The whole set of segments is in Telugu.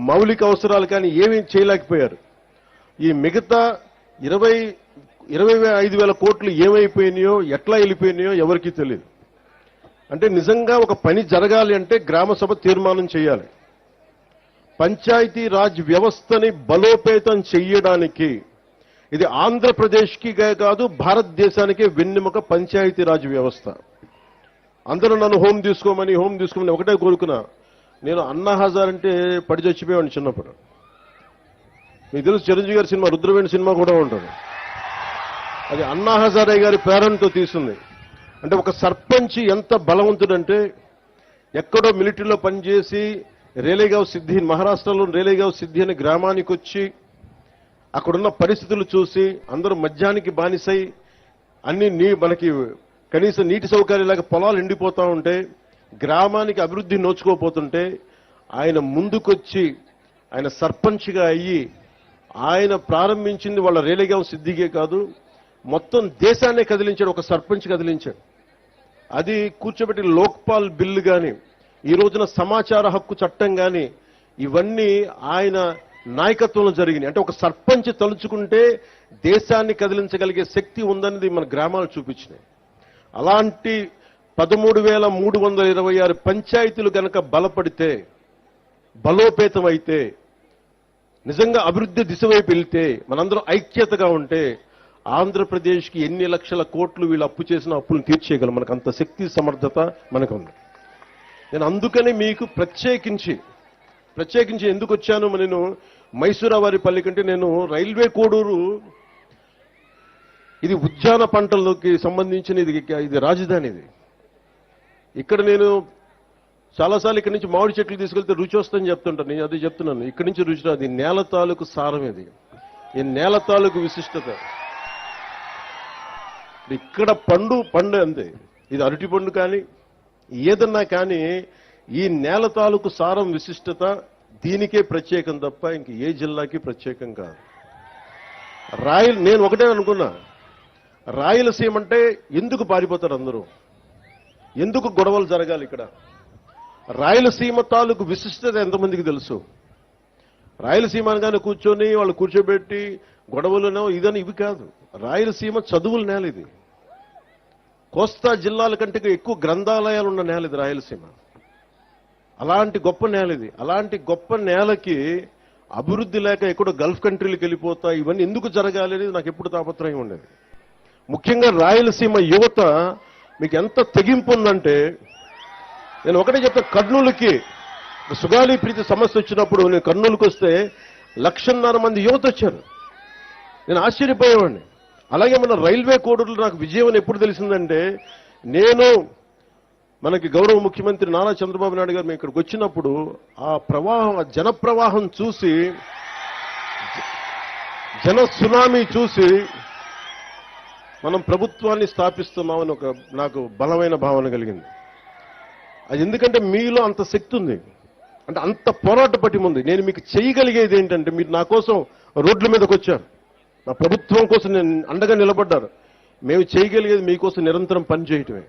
మౌలిక అవసరాలు కానీ ఏమీ చేయలేకపోయారు. ఈ మిగతా 25,000 కోట్లు ఏమైపోయినాయో, ఎట్లా వెళ్ళిపోయినాయో ఎవరికీ తెలియదు. అంటే నిజంగా ఒక పని జరగాలి అంటే గ్రామ సభ తీర్మానం చేయాలి. పంచాయతీ రాజ్ వ్యవస్థని బలోపేతం చేయడానికి ఇది ఆంధ్రప్రదేశ్కి కాదు, భారతదేశానికి వెన్నెముక పంచాయతీ రాజ్ వ్యవస్థ. అందరూ నన్ను హోమ్ తీసుకోమని ఒకటే కోరుకున్నా. నేను అన్నా హజార్ అంటే పడి చచ్చిపోయాను చిన్నప్పుడు. మీకు తెలుసు, చిరంజీవి గారి సినిమా రుద్రవేణి సినిమా కూడా ఉంటుంది. అది అన్నా హజారే గారి ప్రేరణతో తీసింది. అంటే ఒక సర్పంచ్ ఎంత బలవంతుడంటే, ఎక్కడో మిలిటరీలో పనిచేసి రేలేగావ్ సిద్ధి, మహారాష్ట్రలో రేలేగావ్ సిద్ధి అనే గ్రామానికి వచ్చి అక్కడున్న పరిస్థితులు చూసి అందరూ మద్యానికి బానిసై అన్ని మనకి కనీసం నీటి సౌకర్యాలాగా పొలాలు ఎండిపోతా ఉంటే, గ్రామానికి అభివృద్ధి నోచుకోపోతుంటే ఆయన ముందుకొచ్చి ఆయన సర్పంచ్గా అయ్యి ఆయన ప్రారంభించింది వాళ్ళ రేలేగావ్ సిద్ధిగే కాదు, మొత్తం దేశాన్నే కదిలించాడు. ఒక సర్పంచ్ కదిలించాడు. అది కూర్చోబెట్టి లోక్పాల్ బిల్లు కానీ, ఈ రోజున సమాచార హక్కు చట్టం కానీ, ఇవన్నీ ఆయన నాయకత్వంలో జరిగినాయి. అంటే ఒక సర్పంచ్ తలుచుకుంటే దేశాన్ని కదిలించగలిగే శక్తి ఉందనేది మన గ్రామాలు చూపించినాయి. అలాంటి 13,326 పంచాయతీలు గనక బలపడితే, బలోపేతం అయితే, నిజంగా అభివృద్ధి దిశ వైపు వెళ్తే, మనందరం ఐక్యతగా ఉంటే ఆంధ్రప్రదేశ్కి ఎన్ని లక్షల కోట్లు వీళ్ళు అప్పు చేసిన అప్పులను తీర్చేయగలం. మనకు అంత శక్తి సమర్థత మనకు ఉంది. నేను అందుకని మీకు ప్రత్యేకించి ఎందుకు వచ్చాను, నేను మైసూరావారిపల్లి కంటే నేను రైల్వే కోడూరు, ఇది ఉద్యాన పంటలకి సంబంధించిన ఇది రాజధాని. ఇది ఇక్కడ నేను చాలాసార్లు ఇక్కడి నుంచి మామిడి చెట్లు తీసుకెళ్తే రుచి వస్తుందని చెప్తుంటాను. నేను అదే చెప్తున్నాను, ఇక్కడి నుంచి రుచి రాదు. ఈ నేల తాలూకు సారం ఇది, ఈ నేల తాలూకు విశిష్టత. ఇక్కడ పండు అంతే. ఇది అరటి పండు కానీ ఏదన్నా కానీ ఈ నేల తాలూకు సారం విశిష్టత దీనికే ప్రత్యేకం తప్ప ఇంక ఏ జిల్లాకి ప్రత్యేకం కాదు. నేను ఒకటే అనుకున్నా, రాయలసీమ అంటే ఎందుకు పారిపోతారు అందరూ, ఎందుకు గొడవలు జరగాలి ఇక్కడ? రాయలసీమ తాలూకు విశిష్టత ఎంతమందికి తెలుసు? రాయలసీమ అనగానే కూర్చొని వాళ్ళు కూర్చోబెట్టి గొడవలునో ఇదని ఇవి కాదు. రాయలసీమ చదువుల నేల ఇది. కోస్తా జిల్లాల కంటే ఎక్కువ గ్రంథాలయాలు ఉన్న నేల ఇది రాయలసీమ. అలాంటి గొప్ప నేల ఇది. అలాంటి గొప్ప నేలకి అభివృద్ధి లేక ఎక్కడో గల్ఫ్ కంట్రీలకు వెళ్ళిపోతా ఇవన్నీ ఎందుకు జరగాలి అనేది నాకు ఎప్పుడు తాపత్రయం ఉండేది. ముఖ్యంగా రాయలసీమ యువత మీకు ఎంత తెగింపు ఉందంటే, నేను ఒకటే చెప్తా, కర్నూలుకి సుగాలి ప్రీతి సమస్య వచ్చినప్పుడు నేను కర్నూలుకి వస్తే 1,50,000 మంది యువత వచ్చారు. నేను ఆశ్చర్యపోయేవాడిని. అలాగే మన రైల్వే కోడూరులో నాకు విజయం ఎప్పుడు తెలిసిందంటే, నేను మనకి గౌరవ ముఖ్యమంత్రి నారా చంద్రబాబు నాయుడు గారు మేము ఇక్కడికి వచ్చినప్పుడు ఆ ప్రవాహం, ఆ జన ప్రవాహం చూసి, జన సునామీ చూసి మనం ప్రభుత్వాన్ని స్థాపిస్తున్నామని నాకు బలమైన భావన కలిగింది. అది ఎందుకంటే మీలో అంత శక్తి ఉంది, అంటే అంత పోరాట పటిమ ఉంది. నేను మీకు చేయగలిగేది ఏంటంటే, మీరు నా కోసం రోడ్ల మీదకి వచ్చారు, నా ప్రభుత్వం కోసం నేను అండగా నిలబడ్డారు. మేము చేయగలిగేది మీకోసం నిరంతరం పనిచేయటమే.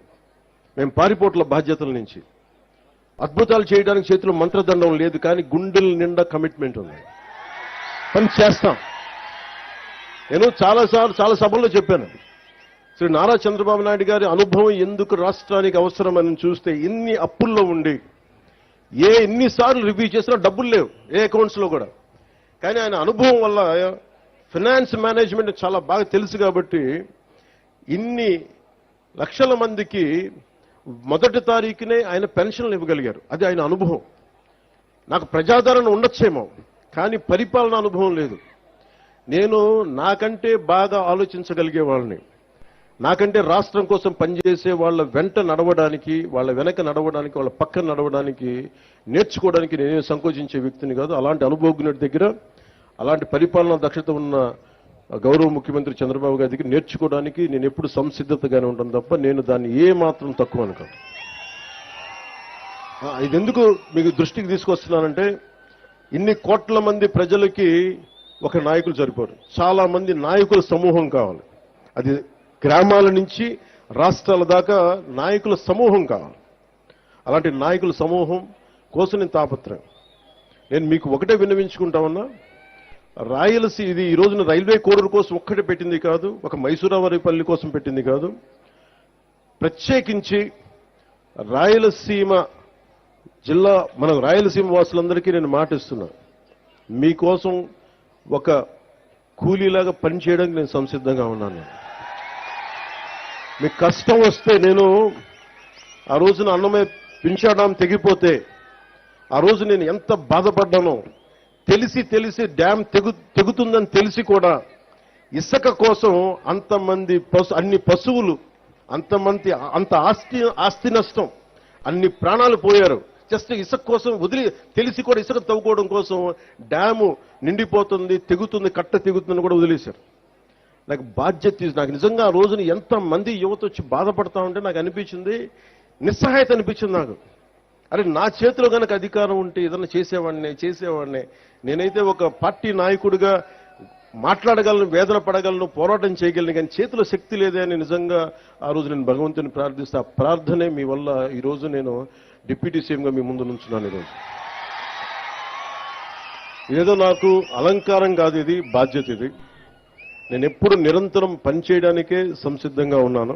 మేము పారిపోట్ల బాధ్యతల నుంచి అద్భుతాలు చేయడానికి చేతిలో మంత్రదండం లేదు, కానీ గుండెల నిండా కమిట్మెంట్ ఉంది. పని చేస్తాం. నేను చాలా సభల్లో చెప్పాను, శ్రీ నారా చంద్రబాబు నాయుడు గారి అనుభవం ఎందుకు రాష్ట్రానికి అవసరమని చూస్తే, ఇన్ని అప్పుల్లో ఉండి ఎన్నిసార్లు రివ్యూ చేసినా డబ్బులు లేవు ఏ అకౌంట్స్లో కూడా. కానీ ఆయన అనుభవం వల్ల ఫైనాన్స్ మేనేజ్మెంట్ చాలా బాగా తెలుసు కాబట్టి ఇన్ని లక్షల మందికి మొదటి తారీఖునే ఆయన పెన్షన్లు ఇవ్వగలిగారు. అది ఆయన అనుభవం. నాకు ప్రజాదరణ ఉండొచ్చేమో, కానీ పరిపాలన అనుభవం లేదు. నేను నాకంటే బాగా ఆలోచించగలిగే వాళ్ళని, నాకంటే రాష్ట్రం కోసం పనిచేసే వాళ్ళ వెంట నడవడానికి, వాళ్ళ వెనక నడవడానికి, వాళ్ళ పక్కన నడవడానికి, నేర్చుకోవడానికి నేనే సంకోచించే వ్యక్తిని కాదు. అలాంటి అనుభవజ్ఞుడి దగ్గర, అలాంటి పరిపాలనా దక్షత ఉన్న గౌరవ ముఖ్యమంత్రి చంద్రబాబు గారి దగ్గర నేర్చుకోవడానికి నేను ఎప్పుడు సంసిద్ధతగానే ఉంటాను తప్ప నేను దాన్ని ఏ మాత్రం తక్కువ అనుకోను. ఇది ఎందుకు మీకు దృష్టికి తీసుకొస్తున్నానంటే, ఇన్ని కోట్ల మంది ప్రజలకి ఒక నాయకులు సరిపోరు. చాలా మంది నాయకుల సమూహం కావాలి. అది గ్రామాల నుంచి రాష్ట్రాల దాకా నాయకుల సమూహం కావాలి. అలాంటి నాయకుల సమూహం కోసం నేను తాపత్రయం. నేను మీకు ఒకటే విన్నవించుకుంటా ఉన్నా, ఇది ఈ రోజున రైల్వే కోడూరు కోసం ఒక్కటే పెట్టింది కాదు, ఒక మైసూరావారిపల్లి కోసం పెట్టింది కాదు, ప్రత్యేకించి రాయలసీమ జిల్లా, మన రాయలసీమ వాసులందరికీ నేను మాటిస్తున్నా, మీకోసం ఒక కూలీలాగా పనిచేయడానికి నేను సంసిద్ధంగా ఉన్నాను. మీకు కష్టం వస్తే, నేను ఆ రోజున అన్నమే పింఛాడాం తెగిపోతే ఆ రోజు నేను ఎంత బాధపడ్డానో, తెలిసి డ్యామ్ తెగుతుందని తెలిసి కూడా ఇసుక కోసం అంతమంది అన్ని పశువులు, అంత ఆస్తి నష్టం, అన్ని ప్రాణాలు పోయారు. జస్ట్ ఇసుక కోసం తెలిసి కూడా ఇసుక తవ్వుకోవడం కోసం డ్యాము నిండిపోతుంది, తెగుతుంది, కట్ట తెగుతుందని కూడా వదిలేశారు. నాకు బాధ్యత, నాకు నిజంగా ఆ రోజున ఎంతమంది యువత వచ్చి బాధపడతా ఉంటే నాకు అనిపించింది, నిస్సహాయత అనిపించింది నాకు. అరే, నా చేతిలో కనుక అధికారం ఉంటే ఏదన్నా చేసేవాడిని. నేనైతే ఒక పార్టీ నాయకుడిగా మాట్లాడగలను, వేదన పడగలను, పోరాటం చేయగలను, కానీ చేతిలో శక్తి లేదే అని నిజంగా ఆ రోజు నేను భగవంతుని ప్రార్థిస్తే, ఆ ప్రార్థనే మీ వల్ల ఈరోజు నేను డిప్యూటీ సీఎంగా మీ ముందు నుంచున్నాను. ఈరోజు ఏదో నాకు అలంకారం కాదు, ఇది బాధ్యత. ఇది నేను ఎప్పుడు నిరంతరం పనిచేయడానికే సంసిద్ధంగా ఉన్నాను.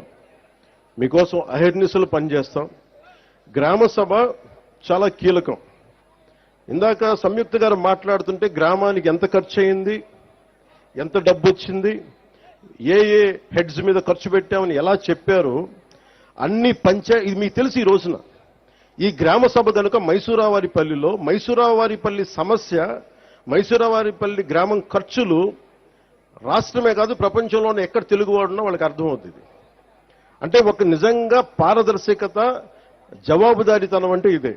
మీకోసం అహర్నిశలు పనిచేస్తాం. గ్రామ సభ చాలా కీలకం. ఇందాక సంయుక్త గారు మాట్లాడుతుంటే గ్రామానికి ఎంత ఖర్చు అయింది, ఎంత డబ్బు వచ్చింది, ఏ హెడ్స్ మీద ఖర్చు పెట్టామని ఎలా చెప్పారు, అన్ని ఇది మీకు తెలిసి ఈ రోజున ఈ గ్రామ సభ కనుక మైసూరావారిపల్లి సమస్య, మైసూరావారిపల్లి గ్రామం ఖర్చులు రాష్ట్రమే కాదు ప్రపంచంలోనే ఎక్కడ తెలుగువాడున్నా వాళ్ళకి అర్థమవుతుంది. అంటే ఒక నిజంగా పారదర్శకత, జవాబుదారీతనం అంటే ఇదే.